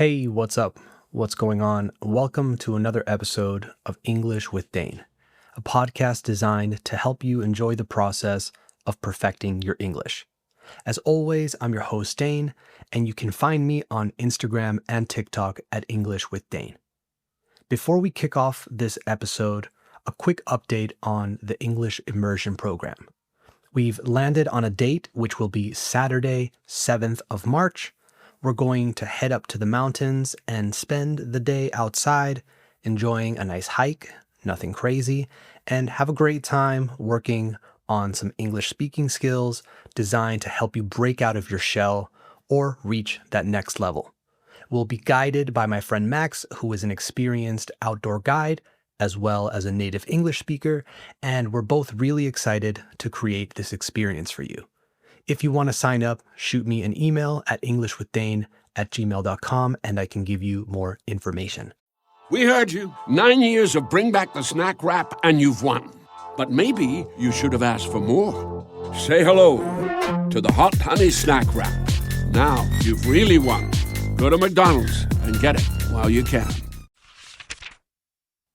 Hey, what's up? What's going on? Welcome to another episode of English with Dane, a podcast designed to help you enjoy the process of perfecting your English. As always, I'm your host, Dane, and you can find me on Instagram and TikTok at English with Dane. Before we kick off this episode, a quick update on the English immersion program. We've landed on a date, which will be Saturday, 7th of March. We're going to head up to the mountains and spend the day outside, enjoying a nice hike, nothing crazy, and have a great time working on some English speaking skills designed to help you break out of your shell or reach that next level. We'll be guided by my friend Max, who is an experienced outdoor guide, as well as a native English speaker, and we're both really excited to create this experience for you. If you want to sign up, shoot me an email at englishwithdane@gmail.com and I can give you more information. We heard you. 9 years of Bring Back the Snack Wrap and you've won. But maybe you should have asked for more. Say hello to the Hot Honey Snack Wrap. Now you've really won. Go to McDonald's and get it while you can.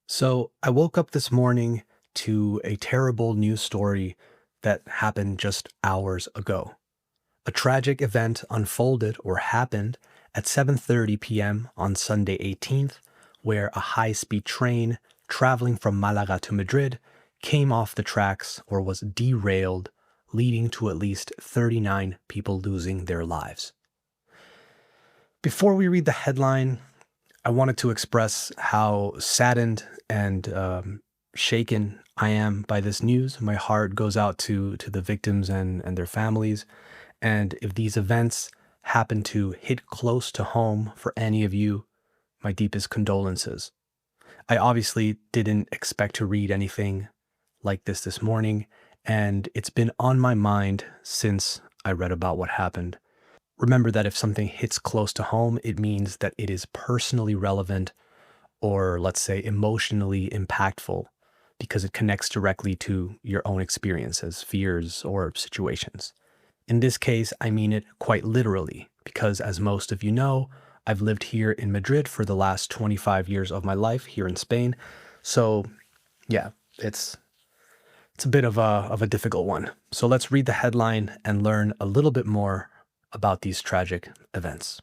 So I woke up this morning to a terrible news story that happened just hours ago. A tragic event unfolded or happened at 7:30 p.m. on Sunday 18th, where a high-speed train traveling from Malaga to Madrid came off the tracks or was derailed, leading to at least 39 people losing their lives. Before we read the headline, I wanted to express how saddened and shaken I am by this news. My heart goes out to the victims and their families. And if these events happen to hit close to home for any of you, my deepest condolences. I obviously didn't expect to read anything like this morning, and it's been on my mind since I read about what happened. Remember that if something hits close to home, it means that it is personally relevant or, let's say, emotionally impactful, because it connects directly to your own experiences, fears, or situations. In this case, I mean it quite literally, because as most of you know, I've lived here in Madrid for the last 25 years of my life here in Spain. So yeah, it's a bit of a difficult one. So let's read the headline and learn a little bit more about these tragic events.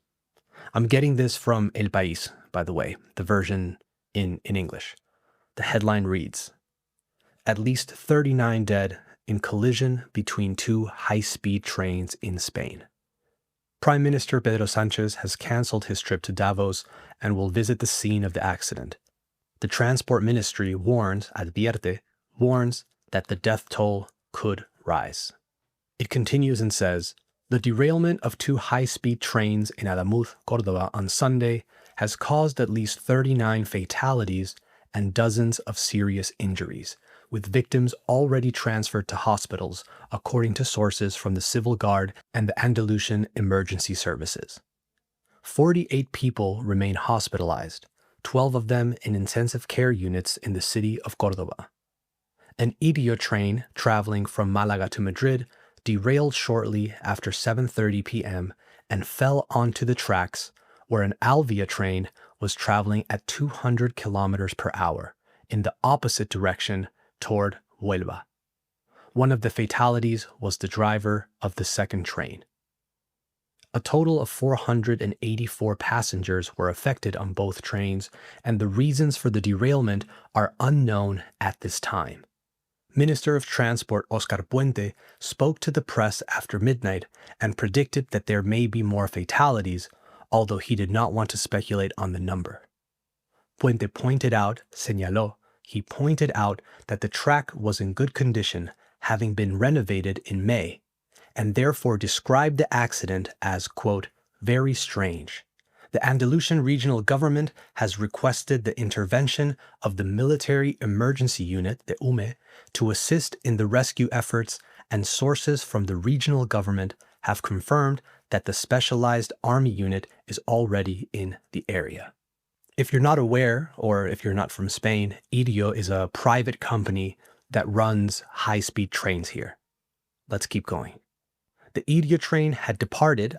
I'm getting this from El País, by the way, the version in English. The headline reads, "At least 39 dead in collision between two high-speed trains in Spain." Prime Minister Pedro Sánchez has cancelled his trip to Davos and will visit the scene of the accident. The Transport Ministry advierte, warns that the death toll could rise. It continues and says, "The derailment of two high-speed trains in Adamuz, Córdoba on Sunday has caused at least 39 fatalities and dozens of serious injuries, with victims already transferred to hospitals, according to sources from the Civil Guard and the Andalusian Emergency Services. 48 people remain hospitalized, 12 of them in intensive care units in the city of Córdoba. An Idio train traveling from Malaga to Madrid derailed shortly after 7:30 p.m. and fell onto the tracks, where an Alvia train was traveling at 200 kilometers per hour in the opposite direction toward Huelva. One of the fatalities was the driver of the second train. A total of 484 passengers were affected on both trains, and the reasons for the derailment are unknown at this time. Minister of Transport Oscar Puente spoke to the press after midnight and predicted that there may be more fatalities, although he did not want to speculate on the number. Puente señaló, he pointed out that the track was in good condition, having been renovated in May, and therefore described the accident as, quote, very strange. The Andalusian regional government has requested the intervention of the Military Emergency Unit, the UME, to assist in the rescue efforts, and sources from the regional government have confirmed that the specialized army unit is already in the area. If you're not aware, or if you're not from Spain, Idio is a private company that runs high-speed trains here. Let's keep going. The Iria train had departed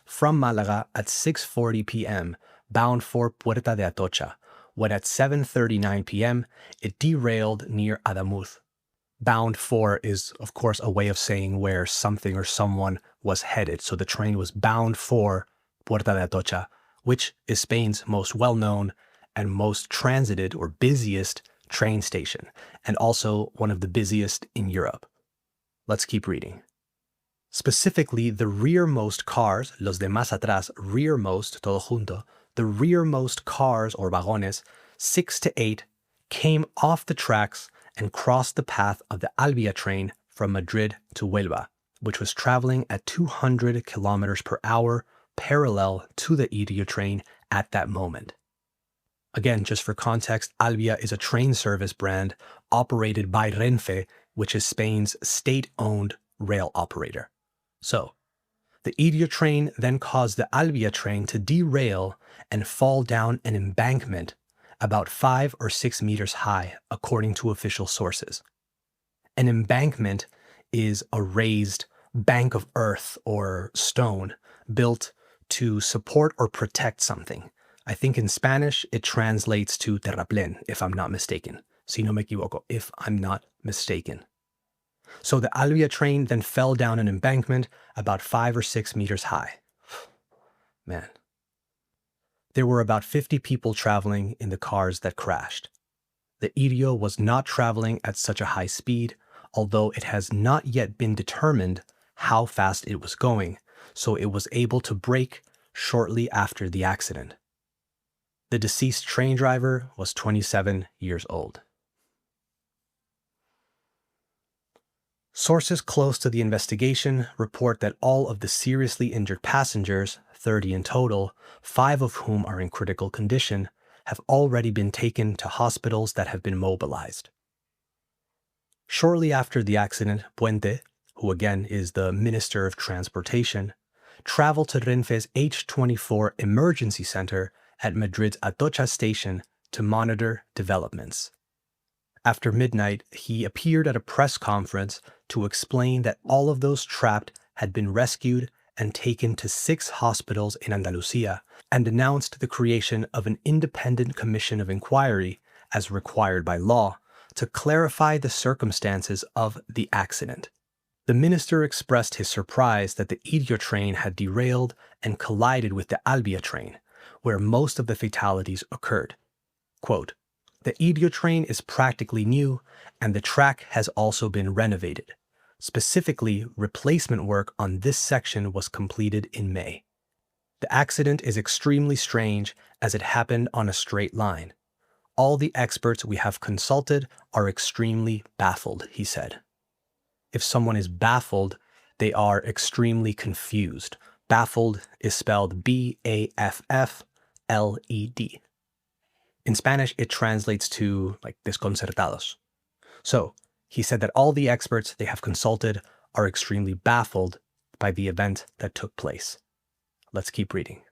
from Malaga at 6:40 p.m., bound for Puerta de Atocha, when at 7:39 p.m. it derailed near Adamuz. Bound for is, of course, a way of saying where something or someone was headed. So the train was bound for Puerta de Atocha, which is Spain's most well-known and most transited or busiest train station, and also one of the busiest in Europe. Let's keep reading. Specifically, the rearmost cars, los de más atrás, rearmost, todo junto, the rearmost cars or vagones, 6 to 8, came off the tracks and crossed the path of the Albia train from Madrid to Huelva, which was traveling at 200 kilometers per hour parallel to the Iria train at that moment. Again, just for context, Albia is a train service brand operated by Renfe, which is Spain's state-owned rail operator. So, the Iria train then caused the Albia train to derail and fall down an embankment about 5 or 6 meters high, according to official sources. An embankment is a raised bank of earth or stone built to support or protect something. I think in Spanish it translates to terraplén, if I'm not mistaken. Si no me equivoco, if I'm not mistaken. So the Albia train then fell down an embankment about 5 or 6 meters high. Man. There were about 50 people traveling in the cars that crashed. The Iria was not traveling at such a high speed, although it has not yet been determined how fast it was going, so it was able to brake shortly after the accident. The deceased train driver was 27 years old. Sources close to the investigation report that all of the seriously injured passengers, 30 in total, 5 of whom are in critical condition, have already been taken to hospitals that have been mobilized. Shortly after the accident, Puente, who again is the Minister of Transportation, traveled to Renfe's H24 emergency center at Madrid's Atocha station to monitor developments. After midnight, he appeared at a press conference to explain that all of those trapped had been rescued and taken to 6 hospitals in Andalusia, and announced the creation of an independent commission of inquiry, as required by law, to clarify the circumstances of the accident. The minister expressed his surprise that the Iria train had derailed and collided with the Albia train, where most of the fatalities occurred. Quote, "The Iria train is practically new, and the track has also been renovated. Specifically, replacement work on this section was completed in May. The accident is extremely strange as it happened on a straight line. All the experts we have consulted are extremely baffled," he said. If someone is baffled, they are extremely confused. Baffled is spelled B-A-F-F-L-E-D. In Spanish, it translates to like desconcertados. So, he said that all the experts they have consulted are extremely baffled by the event that took place. Let's keep reading.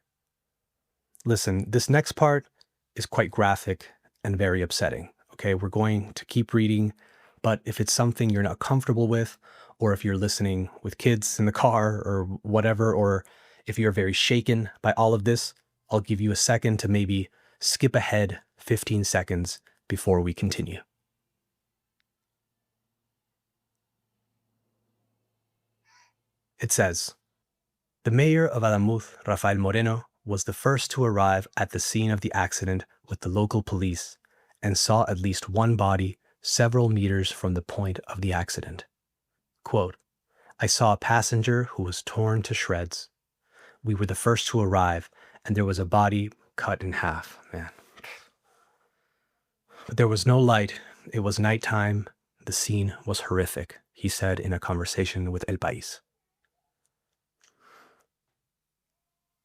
Listen, this next part is quite graphic and very upsetting. Okay, we're going to keep reading, but if it's something you're not comfortable with, or if you're listening with kids in the car or whatever, or if you're very shaken by all of this, I'll give you a second to maybe skip ahead 15 seconds before we continue. It says, the mayor of Adamuz, Rafael Moreno, was the first to arrive at the scene of the accident with the local police and saw at least one body several meters from the point of the accident. Quote, "I saw a passenger who was torn to shreds. We were the first to arrive, and there was a body cut in half." Man. But there was no light. It was nighttime. The scene was horrific, he said in a conversation with El País.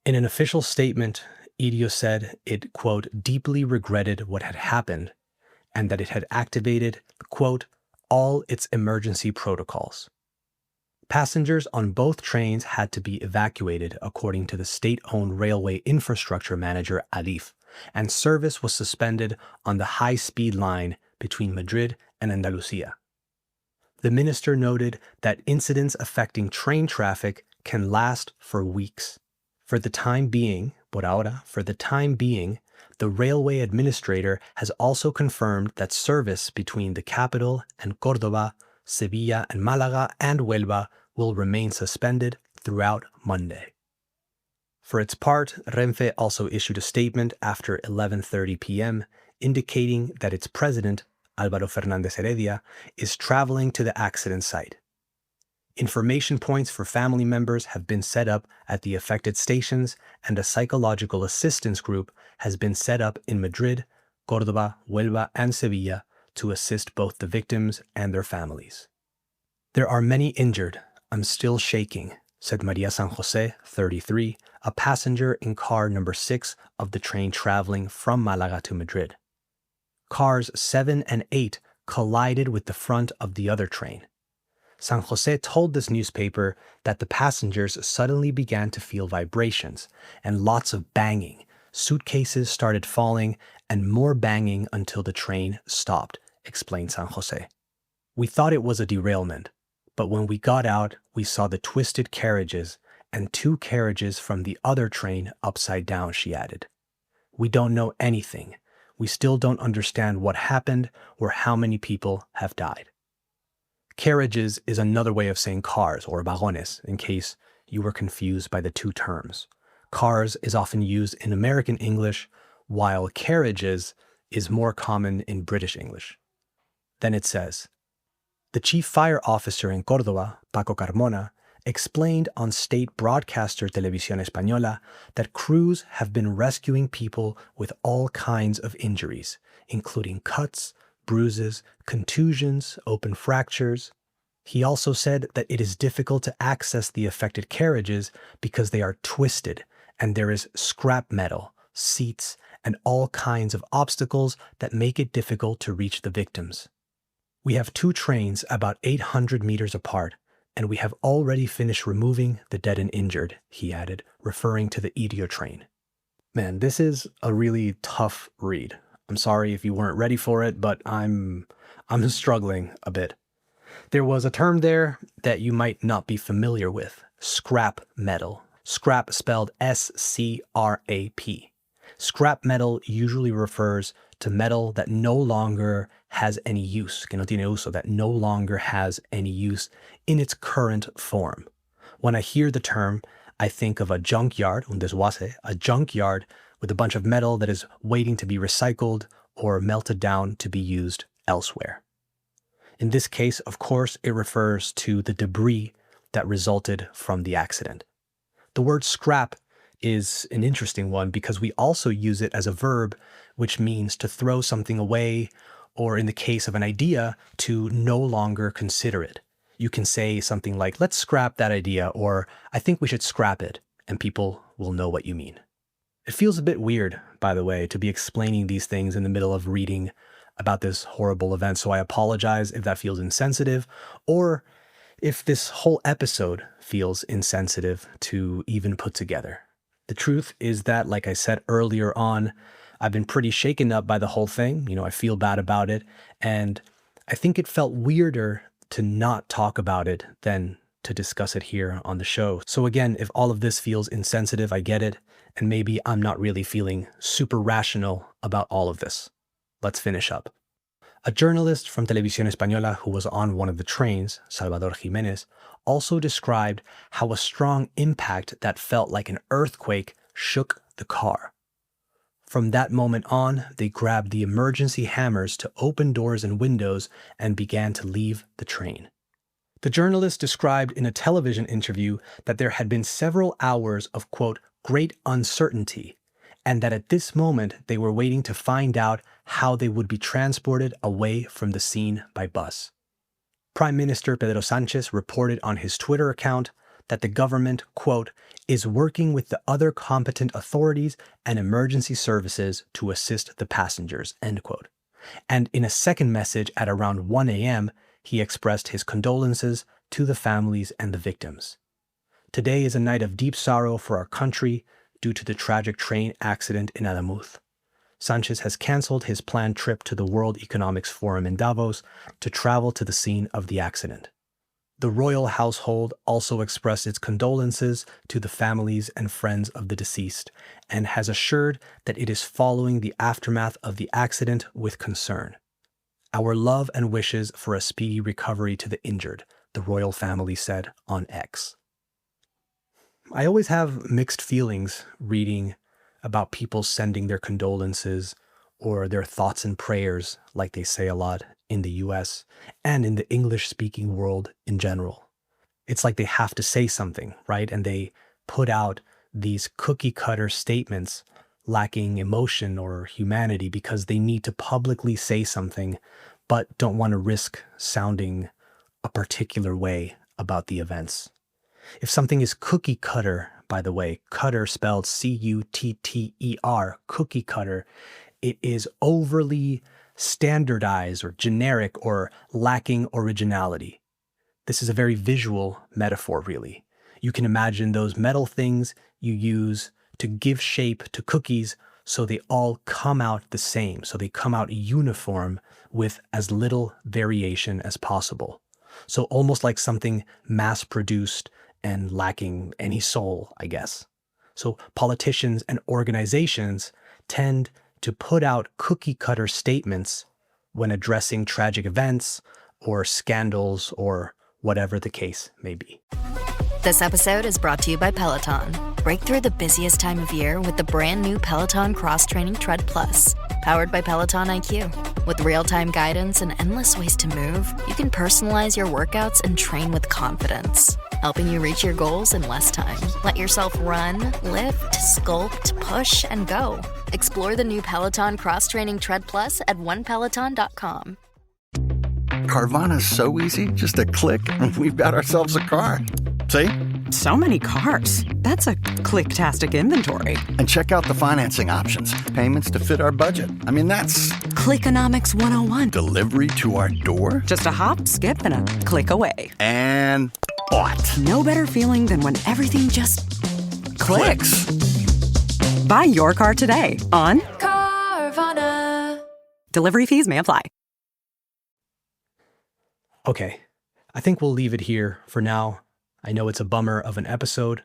In an official statement, Iria said it, quote, deeply regretted what had happened and that it had activated, quote, all its emergency protocols. Passengers on both trains had to be evacuated according to the state-owned railway infrastructure manager Adif, and service was suspended on the high-speed line between Madrid and Andalusia. The minister noted that incidents affecting train traffic can last for weeks. For the time being, por ahora, the railway administrator has also confirmed that service between the capital and Córdoba, Sevilla and Málaga and Huelva will remain suspended throughout Monday. For its part, Renfe also issued a statement after 11:30 p.m. indicating that its president, Álvaro Fernández Heredia, is traveling to the accident site. Information points for family members have been set up at the affected stations, and a psychological assistance group has been set up in Madrid, Córdoba, Huelva, and Sevilla to assist both the victims and their families. There are many injured. I'm still shaking, said Maria San Jose, 33, a passenger in car number 6 of the train traveling from Málaga to Madrid. Cars 7 and 8 collided with the front of the other train. San Jose told this newspaper that the passengers suddenly began to feel vibrations and lots of banging. Suitcases started falling and more banging until the train stopped, explained San Jose. We thought it was a derailment, but when we got out, we saw the twisted carriages and 2 carriages from the other train upside down, she added. We don't know anything. We still don't understand what happened or how many people have died. Carriages is another way of saying cars, or vagones, in case you were confused by the two terms. Cars is often used in American English, while carriages is more common in British English. Then it says, the chief fire officer in Córdoba, Paco Carmona, explained on state broadcaster Televisión Española that crews have been rescuing people with all kinds of injuries, including cuts, bruises, contusions, open fractures. He also said that it is difficult to access the affected carriages because they are twisted and there is scrap metal, seats, and all kinds of obstacles that make it difficult to reach the victims. We have 2 trains about 800 meters apart, and we have already finished removing the dead and injured, he added, referring to the Idio train. Man, this is a really tough read. I'm sorry if you weren't ready for it, but I'm struggling a bit. There was a term there that you might not be familiar with, scrap metal. Scrap spelled S-C-R-A-P. Scrap metal usually refers to metal that no longer has any use, que no tiene uso, that no longer has any use in its current form. When I hear the term, I think of a junkyard, un desguace, a junkyard with a bunch of metal that is waiting to be recycled or melted down to be used elsewhere. In this case, of course, it refers to the debris that resulted from the accident. The word scrap is an interesting one because we also use it as a verb, which means to throw something away, or in the case of an idea, to no longer consider it. You can say something like, let's scrap that idea, or I think we should scrap it, and people will know what you mean. It feels a bit weird, by the way, to be explaining these things in the middle of reading about this horrible event, so I apologize if that feels insensitive, or if this whole episode feels insensitive to even put together. The truth is that, like I said earlier on, I've been pretty shaken up by the whole thing. I feel bad about it, and I think it felt weirder to not talk about it than to discuss it here on the show. So again, if all of this feels insensitive, I get it, and maybe I'm not really feeling super rational about all of this. Let's finish up. A journalist from Televisión Española who was on one of the trains, Salvador Jiménez, also described how a strong impact that felt like an earthquake shook the car. From that moment on, they grabbed the emergency hammers to open doors and windows and began to leave the train. The journalist described in a television interview that there had been several hours of, quote, great uncertainty, and that at this moment they were waiting to find out how they would be transported away from the scene by bus. Prime Minister Pedro Sánchez reported on his Twitter account that the government, quote, is working with the other competent authorities and emergency services to assist the passengers, end quote. And in a second message at around 1 a.m., he expressed his condolences to the families and the victims. Today is a night of deep sorrow for our country due to the tragic train accident in Alamuz. Sanchez has canceled his planned trip to the World Economics Forum in Davos to travel to the scene of the accident. The royal household also expressed its condolences to the families and friends of the deceased and has assured that it is following the aftermath of the accident with concern. Our love and wishes for a speedy recovery to the injured, the royal family said on X. I always have mixed feelings reading about people sending their condolences or their thoughts and prayers, like they say a lot in the US and in the English-speaking world in general. It's like they have to say something, right? And they put out these cookie-cutter statements lacking emotion or humanity because they need to publicly say something, but don't want to risk sounding a particular way about the events. If something is cookie cutter, by the way, cutter spelled C-U-T-T-E-R, cookie cutter, it is overly standardized or generic or lacking originality. This is a very visual metaphor, really. You can imagine those metal things you use to give shape to cookies so they all come out the same, so they come out uniform with as little variation as possible. So almost like something mass-produced and lacking any soul, I guess. So politicians and organizations tend to put out cookie-cutter statements when addressing tragic events or scandals or whatever the case may be. This episode is brought to you by Peloton. Break through the busiest time of year with the brand new Peloton Cross-Training Tread Plus, powered by Peloton IQ. With real-time guidance and endless ways to move, you can personalize your workouts and train with confidence, helping you reach your goals in less time. Let yourself run, lift, sculpt, push, and go. Explore the new Peloton Cross-Training Tread Plus at onepeloton.com. Carvana's so easy, just a click, and we've got ourselves a car. See? So many cars. That's a click-tastic inventory. And check out the financing options. Payments to fit our budget. I mean, that's Clickonomics 101. delivery to our door. Just a hop, skip, and a click away. And bought. No better feeling than when everything just clicks. Buy your car today on Carvana. Delivery fees may apply. Okay, I think we'll leave it here for now. I know it's a bummer of an episode,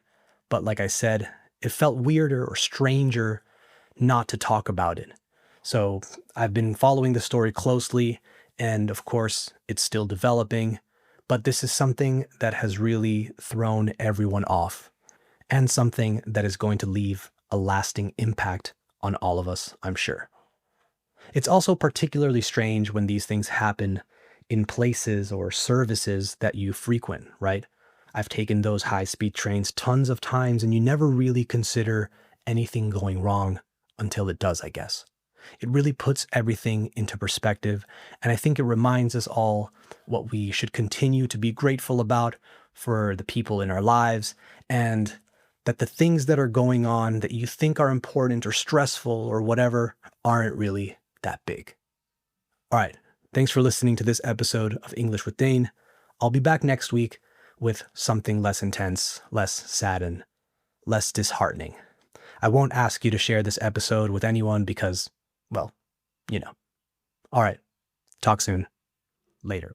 but like I said, it felt weirder or stranger not to talk about it. So I've been following the story closely, and of course, it's still developing, but this is something that has really thrown everyone off, and something that is going to leave a lasting impact on all of us, I'm sure. It's also particularly strange when these things happen in places or services that you frequent, right? I've taken those high-speed trains tons of times, and you never really consider anything going wrong until it does, I guess. It really puts everything into perspective, and I think it reminds us all what we should continue to be grateful about for the people in our lives, and that the things that are going on that you think are important or stressful or whatever aren't really that big. All right. Thanks for listening to this episode of English with Dane. I'll be back next week with something less intense, less sad, and less disheartening. I won't ask you to share this episode with anyone because, well, you know. All right. Talk soon. Later.